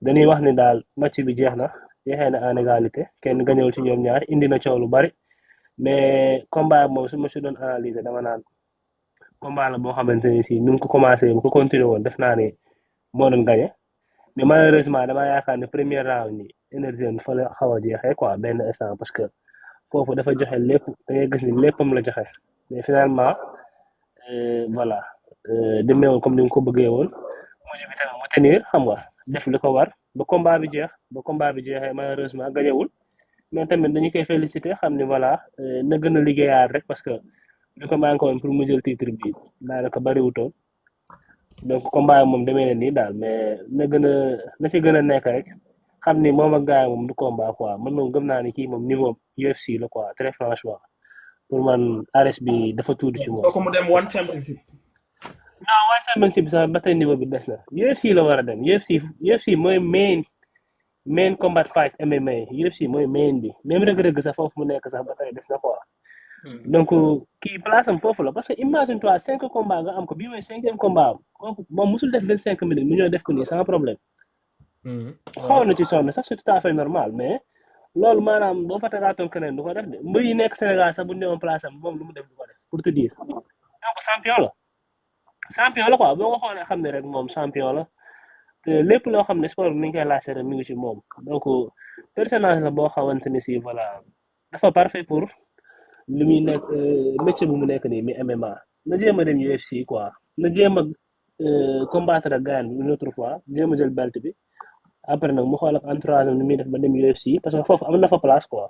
dañuy wax ni daal match bi jeex na jeexee na en égalité kenn gañewul ci ñoom ñaar indi na coow lu bari mais combat moom su ma si doon analyser dama naan combat la boo xamante ni si nu ko commencé bu ko continuer woon def naa ni moo doon gañe mais malheureusement dama yaakaar ne premier round ni énergie am fa la xaw a jeexee quoi benn instant parce que foofu dafa joxe lépp da ngay gis ni léppam la joxe mais finalement voilà demeewul comme ni nga ko bëggee woon mujj bi tamit mu tenir xam nga def li ko war ba combat bi jeex ba combat bi jeexee malheureusement gañewul mais tamit dañu koy féliciter xam ni voilà na gën a liggéeyaat rek parce que li ko manqué woon pour mu jël titre bi daanaka bariwutoon donc combat moom demee na nii daal mais na ci gën a nekk rek xam ni moom ak gars yi moom du combat quoi man moom gëm naa ni kii moom niveau UFC la quoi très franchement pour man Ares bi dafa tuuti ci moom. soo ko mu dem one championship. non one championship sax ba tey niveau bi des na UFC la war a dem UFC mooy main combat fight MMA UFC mooy main bi même rëgg-rëgg sax foofu mu nekk sax ba tey des na quoi. donc kii place am foofu la parce que imagine toi 5 combats nga am ko bii mooy 5e combat am kooku moom musul def 25 minutes mu ñëw def ko nii sans problème. xaw na ci sonn sax c'est tout à fait normal mais loolu maanaam boo fa tegaatoon keneen du ko def de mbir yi nekk Sénégal sax bu newoon place am moom lu mu def du ko def pour te dire donc champion la quoi boo ko xoolee xam ne rek moom champion la te lépp loo xam ne sport bi ni ñu koy laajte rek mi ngi ci moom donc personnage la boo xamante ni si voilà dafa parfait pour li muy nekk métier bu mu nekk nii mi MMA na jéem a dem UFC quoi na jéem a combattre ak gars une autre fois jéem a jël belt bi après nag mu xool ak entourage ni muy def ba dem UFC parce que foofu am na fa place quoi.